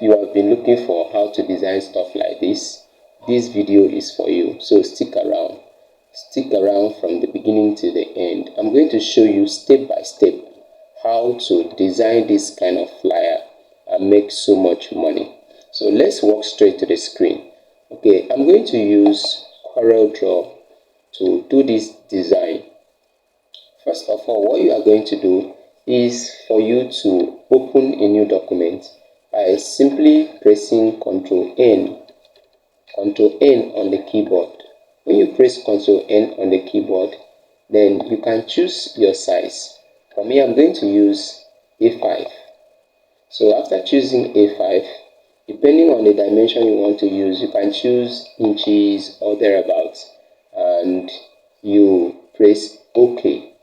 you have been looking for how to design stuff like this video is for you. So stick around from the beginning to the end. I'm going to show you step by step how to design this kind of flyer and make so much money. So let's walk straight to the screen. Okay, I'm going to use CorelDRAW to do this design. First of all, what you are going to do is for you to open a new document by simply pressing Ctrl N on the keyboard. When you press Ctrl N on the keyboard, then you can choose your size. For me, I'm going to use A5. So after choosing A5, depending on the dimension you want to use, you can choose inches or thereabouts, and you press OK.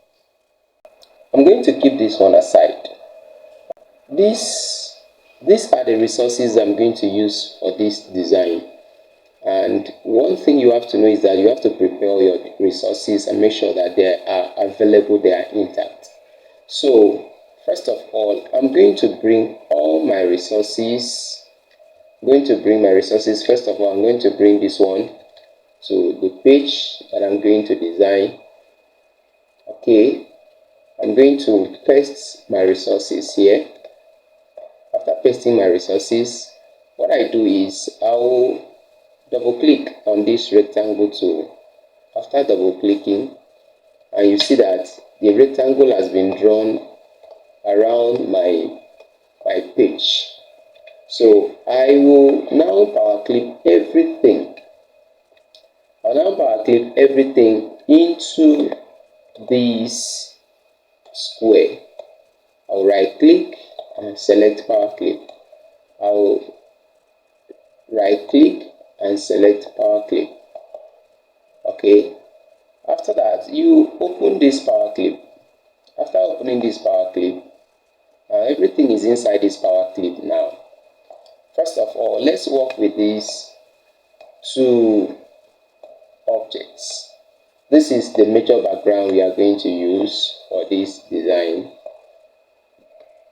I'm going to keep this one aside. These are the resources I'm going to use for this design. And one thing you have to know is that you have to prepare your resources and make sure that they are available, they are intact. So first of all, I'm going to bring all my resources. First of all, I'm going to bring this one to the page that I'm going to design. Okay, I'm going to paste my resources here. After pasting my resources, what I do is I'll double click on this rectangle tool. After double clicking, and you see that the rectangle has been drawn around my page. So I will now power clip everything. I'll now power clip everything into this square. I'll right click and select power clip. I'll right click and select power clip. Okay, after that you open this power clip. After opening this power clip, everything is inside this power clip now. First of all, let's work with these two objects. This is the major background we are going to use for this design.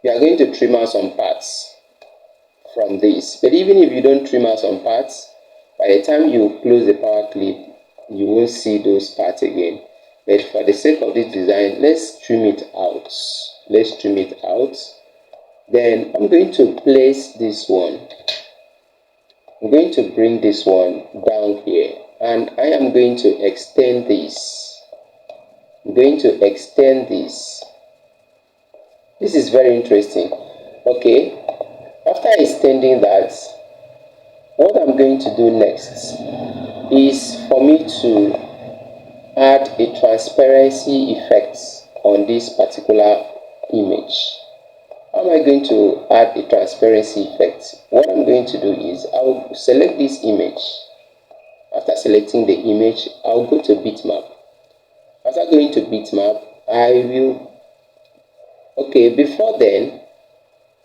We are going to trim out some parts from this, but even if you don't trim out some parts, by the time you close the power clip, you won't see those parts again. But for the sake of this design, let's trim it out. Then I'm going to place this one. I'm going to bring this one down here, and I am going to extend this. This is very interesting. Okay, after extending that, what I'm going to do next is for me to add a transparency effect on this particular image. How am I going to add a transparency effect? What I'm going to do is I'll select this image. After selecting the image, I'll go to bitmap. After going to bitmap, before then,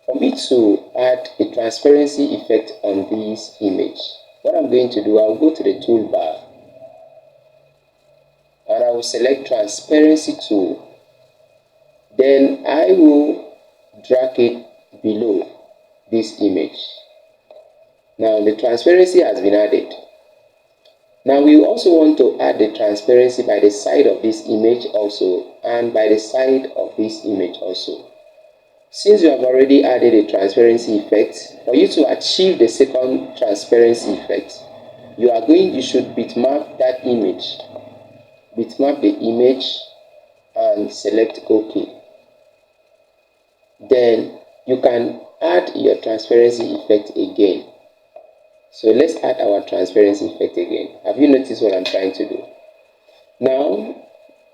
for me to add a transparency effect on this image, what I'm going to do, I'll go to the toolbar and I will select transparency tool. Then I will drag it below this image. Now the transparency has been added. Now we also want to add the transparency by the side of this image also, and by the side of this image also. Since you have already added a transparency effect, for you to achieve the second transparency effect, you should bitmap that image. Bitmap the image and select OK. Then you can add your transparency effect again. So let's add our transparency effect again. Have you noticed what I'm trying to do? Now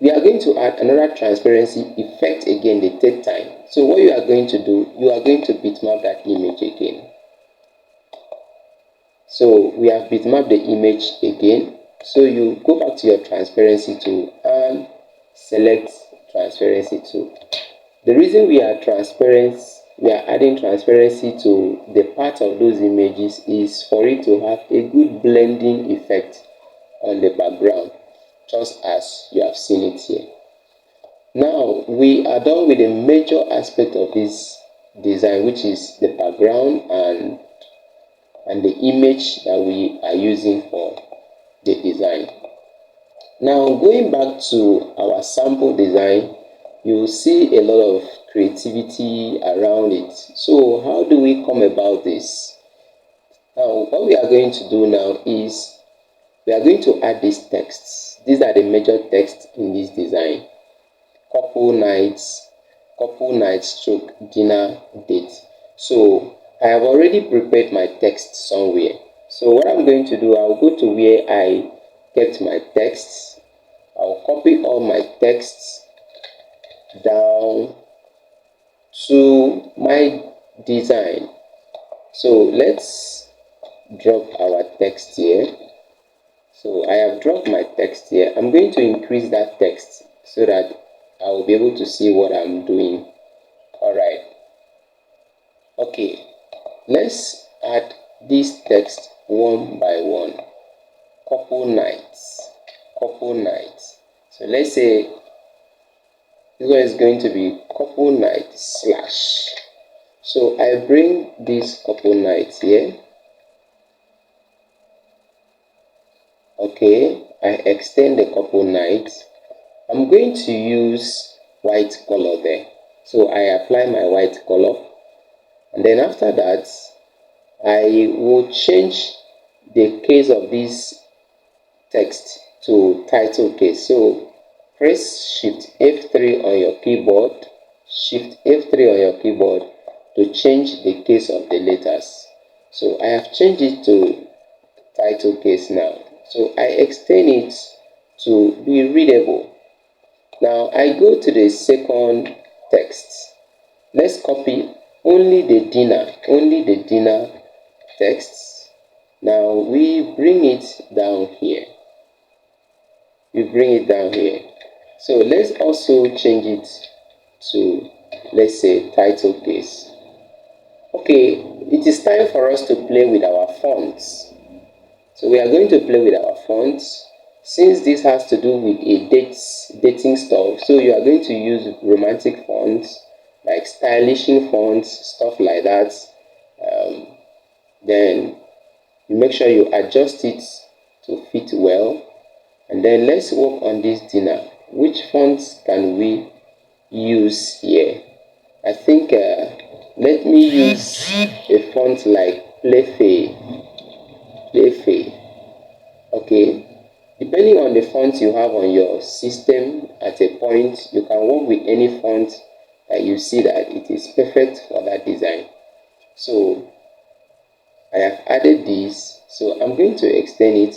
we are going to add another transparency effect again the third time. So what you are going to do, you are going to bitmap that image again. So we have bitmapped the image again. So you go back to your transparency tool and select transparency tool. The reason we are adding transparency to the part of those images is for it to have a good blending effect on the background, just as you have seen it here. Now we are done with the major aspect of this design, which is the background and the image that we are using for the design. Now, going back to our sample design, you'll see a lot of creativity around it. So how do we come about this? Now, what we are going to do now is we are going to add these texts. These are the major texts in this design. Couple nights stroke dinner date. So I have already prepared my text somewhere. So what I'm going to do, I'll go to where I kept my texts. I'll copy all my texts down to my design. So let's drop our text here. So I have dropped my text here. I'm going to increase that text so that I will be able to see what I'm doing. All right. Okay. Let's add this text one by one. Couple nights. So let's say this one is going to be couple night slash. So I bring this couple nights here. Okay, I extend the couple nights. I'm going to use white color there. So I apply my white color. And then after that, I will change the case of this text to title case. So press Shift F3 on your keyboard. Shift F3 on your keyboard to change the case of the letters. So I have changed it to title case now. So I extend it to be readable. Now I go to the second text. Let's copy only the dinner text. Now we bring it down here. So let's also change it to, let's say, title case. Okay, it is time for us to play with our fonts. So we are going to play with our fonts. Since this has to do with a dating stuff, so you are going to use romantic fonts, like stylishing fonts, stuff like that. Then you make sure you adjust it to fit well. And then let's work on this dinner. Which fonts can we use here? I think let me use a font like Playfay. Okay, depending on the font you have on your system at a point, you can work with any font that you see that it is perfect for that design. So I have added this, so I'm going to extend it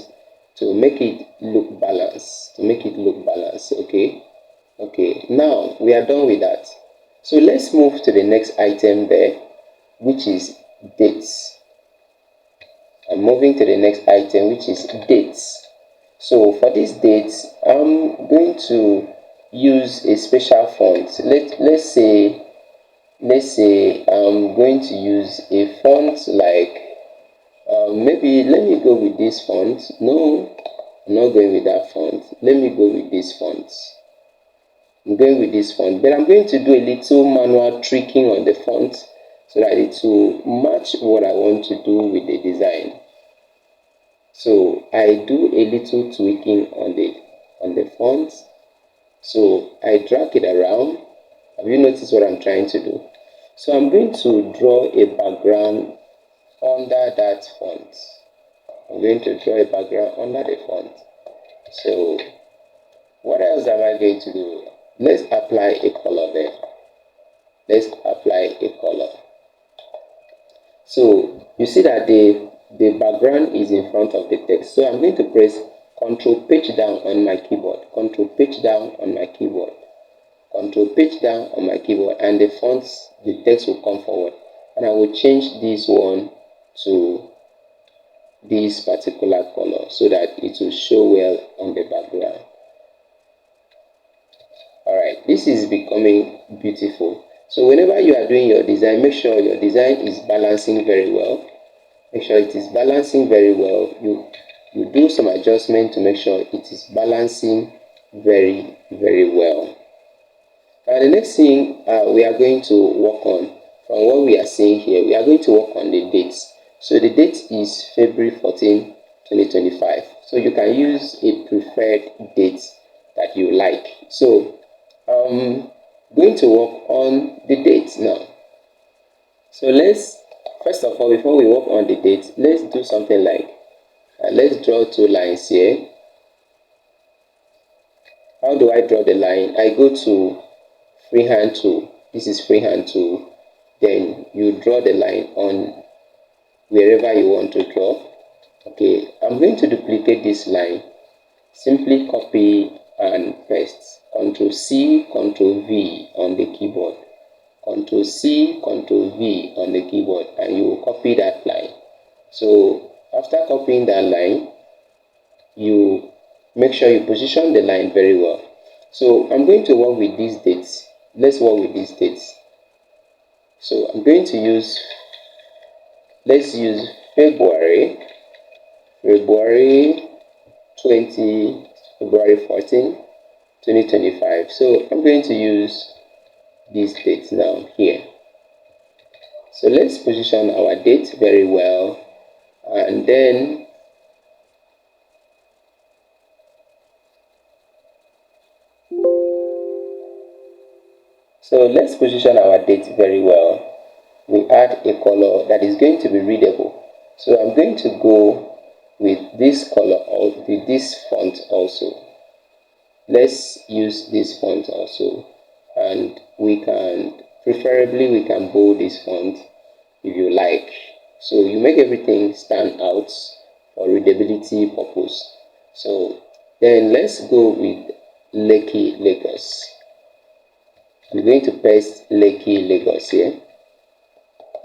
to make it look balanced. Okay, now we are done with that. So let's move to the next item there, which is dates. I'm moving to the next item, which is dates. So for these dates, I'm going to use a special font. Let's say I'm going to use a font like maybe let me go with this font. No, I'm not going with that font. Let me go with this font. I'm going with this font, but I'm going to do a little manual tweaking on the font so that it will match what I want to do with the design. So I do a little tweaking on the font. So I drag it around. Have you noticed what I'm trying to do? So I'm going to draw a background under that font. I'm going to draw a background under the font. So what else am I going to do? Let's apply a color there. So you see that the background is in front of the text. So I'm going to press Ctrl page down on my keyboard. And the fonts, the text will come forward. And I will change this one to this particular color so that it will show well on the background. Alright, this is becoming beautiful. So whenever you are doing your design, make sure your design is balancing very well. You do some adjustment to make sure it is balancing very, very well. Now the next thing we are going to work on, from what we are seeing here, we are going to work on the dates. So the date is February 14, 2025. So you can use a preferred date that you like. So I'm going to work on the date now. So let's, first of all, before we work on the date, let's do something like, let's draw two lines here. How do I draw the line? I go to freehand tool. This is freehand tool. Then you draw the line on wherever you want to draw. Okay, I'm going to duplicate this line. Simply copy and paste. Ctrl C, Ctrl V on the keyboard. Ctrl C, Ctrl V on the keyboard, and you will copy that line. So after copying that line, you make sure you position the line very well. So I'm going to work with these dates. Let's work with these dates. So I'm going to use, let's use February 20, February 14, 2025. So I'm going to use these dates now here. So let's position our date very well, and then let's position our date very well. We add a color that is going to be readable. So I'm going to go with this color or with this font also. Let's use this font also, and we can, preferably we can bold this font if you like. So you make everything stand out for readability purpose. So then let's go with Lekki, Lagos. I'm going to paste Lekki, Lagos here.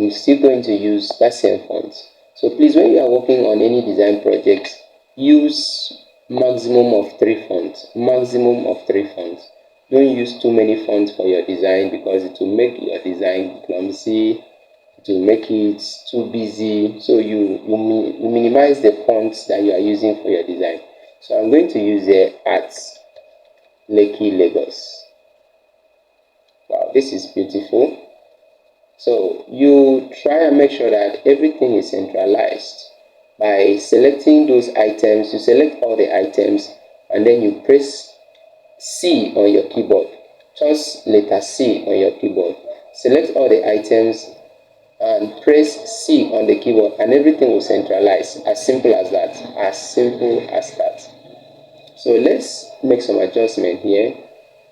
I'm still going to use that same font. So please, when you are working on any design project, use maximum of 3 fonts. Maximum of 3 fonts. Don't use too many fonts for your design, because it will make your design clumsy, it will make it too busy. So you minimize the fonts that you are using for your design. So I'm going to use the at Lekki, Lagos. Wow, this is beautiful. So you try and make sure that everything is centralized by selecting those items. You select all the items and then you press C on your keyboard. Just letter C on your keyboard. Select all the items and press C on the keyboard, and everything will centralize. As simple as that. As simple as that. So let's make some adjustment here,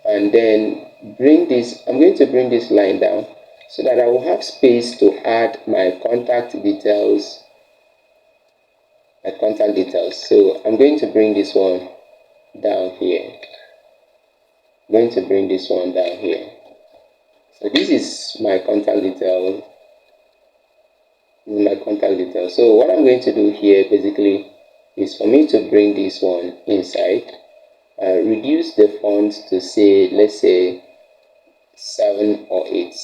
and then bring this. I'm going to bring this line down so that I will have space to add my contact details. So I'm going to bring this one down here. I'm going to bring this one down here. So this is my contact detail. So what I'm going to do here basically is for me to bring this one inside. Reduce the font to say, let's say 7 or 8.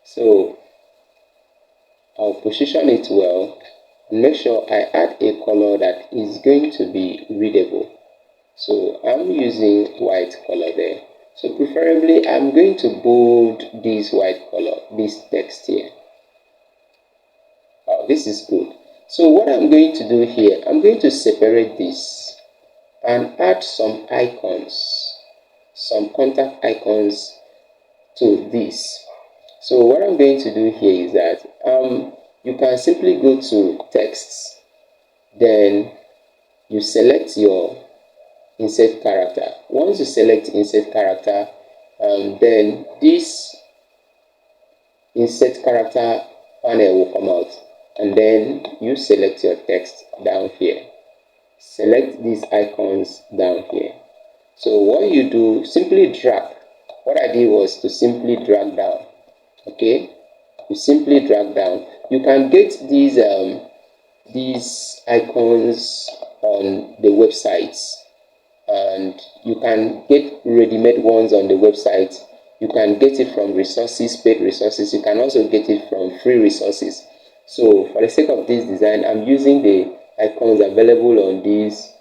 So I'll position it well and make sure I add a color that is going to be readable. So I'm using white color there. So preferably I'm going to bold this white color, this text here. This is good. So what I'm going to do here, I'm going to separate this and add some icons, some contact icons to this. So what I'm going to do here is that you can simply go to text, then you select your insert character. Once you select insert character, then this insert character panel will come out, and then you select your text down here. Select these icons down here. So what you do, simply drag. What I did was to simply drag down. Okay, you simply drag down. You can get these icons on the websites, and you can get ready-made ones on the website. You can get it from resources, paid resources. You can also get it from free resources. So for the sake of this design, I'm using the icons available on this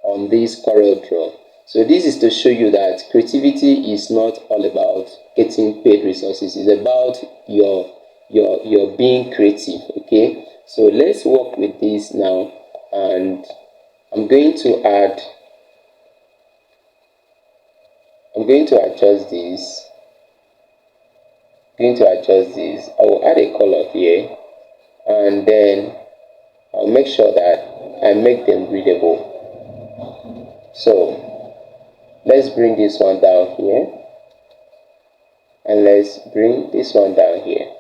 CorelDRAW. So this is to show you that creativity is not all about getting paid resources. It's about your being creative. Okay, so let's work with this now, and I'm going to adjust this. I will add a color here, and then I'll make sure that I make them readable. So let's bring this one down here, and let's bring this one down here.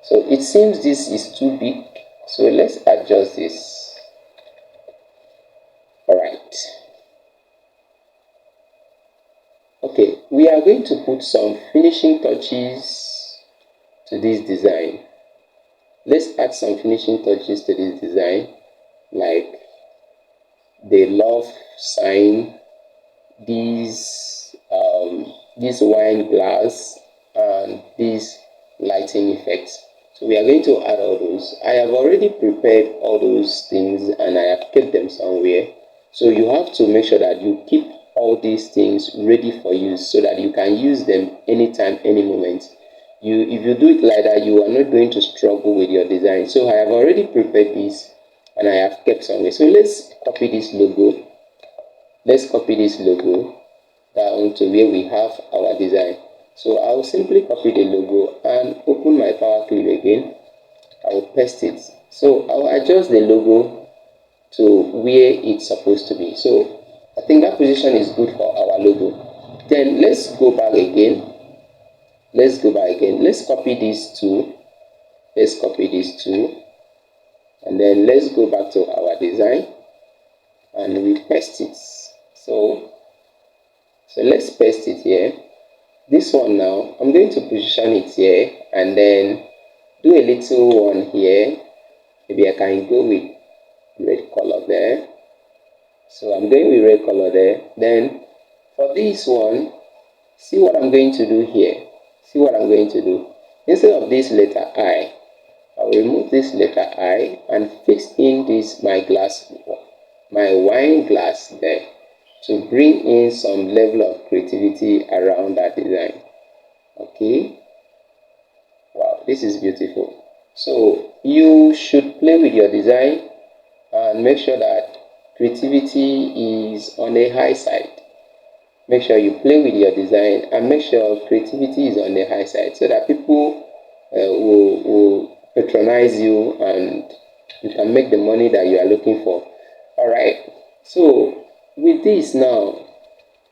So it seems this is too big, so let's adjust this. All right. Okay, we are going to put some finishing touches to this design. Let's add some finishing touches to this design, like the love sign, this wine glass, and these lighting effects. So we are going to add all those. I have already prepared all those things and I have kept them somewhere. So you have to make sure that you keep all these things ready for use so that you can use them anytime, any moment. If you do it like that, you are not going to struggle with your design. So I have already prepared this and I have kept somewhere. So let's copy this logo. Let's copy this logo down to where we have our design. So I will simply copy the logo and open my power clip again. I will paste it. So I will adjust the logo to where it's supposed to be. So I think that position is good for our logo. Then let's go back again. Let's copy these two. And then let's go back to our design and we paste it. So let's paste it here. This one now, I'm going to position it here and then do a little one here. Maybe I can go with red color there. So I'm going with red color there. Then for this one, see what I'm going to do here. Instead of this letter I will remove this letter I and fix in this my wine glass there to bring in some level of creativity around that design. Okay, wow, this is beautiful. So you should play with your design and make sure that creativity is on the high side. Make sure you play with your design and make sure creativity is on the high side so that people will patronize you and you can make the money that you are looking for. All right, so with this now,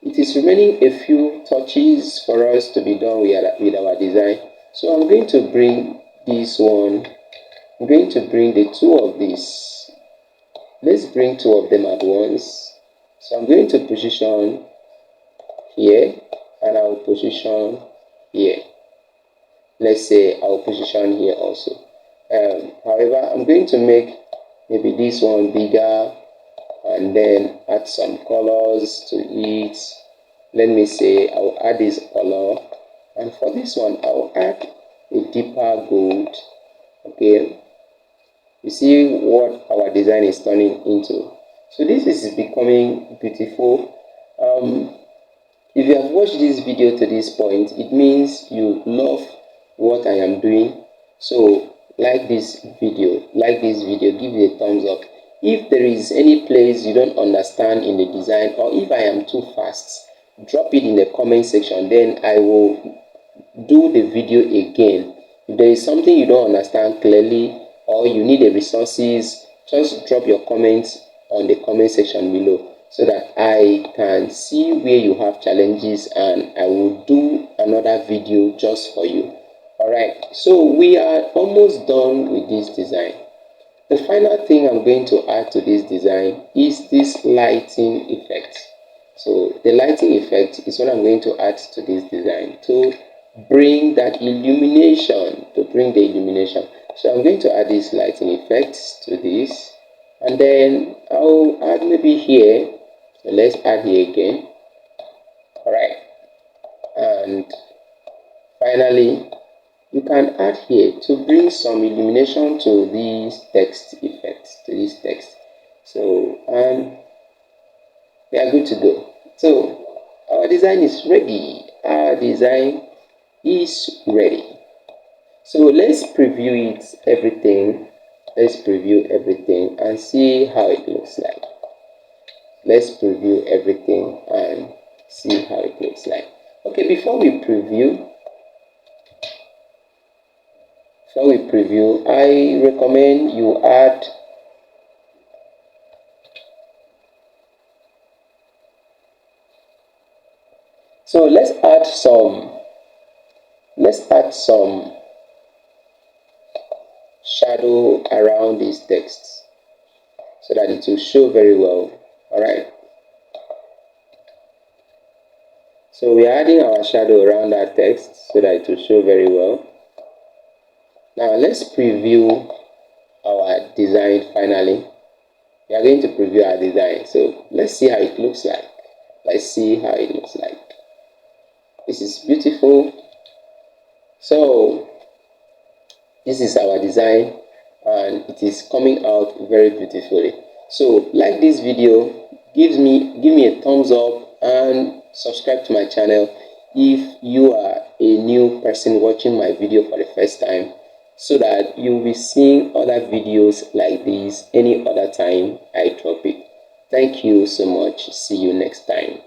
it is remaining a few touches for us to be done with our design. So I'm going to bring this one. I'm going to bring the two of these. Let's bring two of them at once. So I'm going to position here and I will position here. Let's say I will position here also. However, I'm going to make maybe this one bigger and then add some colors to it. Let me say I will add this color, and for this one I will add a deeper gold. Okay, you see what our design is turning into. So this is becoming beautiful. If you have watched this video to this point, it means you love what I am doing. So like this video, give it a thumbs up. If there is any place you don't understand in the design, or if I am too fast, drop it in the comment section, then I will do the video again. If there is something you don't understand clearly or you need the resources, just drop your comments on the comment section below so that I can see where you have challenges and I will do another video just for you. Alright, so we are almost done with this design. The final thing I'm going to add to this design is this lighting effect. So the lighting effect is what I'm going to add to this design to bring that illumination, So I'm going to add this lighting effect to this, and then I'll add maybe here. So let's add here again. Alright, and finally you can add here to bring some illumination to these text effects, So we are good to go. So our design is ready. Our design is ready. So let's preview it, everything. Let's preview everything and see how it looks like. Let's preview everything and see how it looks like. Okay, before we preview, I recommend you add so let's add some shadow around these texts so that it will show very well. All right, so we're adding our shadow around that text so that it will show very well. Now let's preview our design. Finally, we are going to preview our design, so let's see how it looks like. This is beautiful. So this is our design and it is coming out very beautifully. So like this video, give me a thumbs up and subscribe to my channel if you are a new person watching my video for the first time, so that you'll be seeing other videos like this any other time I drop it. Thank you so much. See you next time.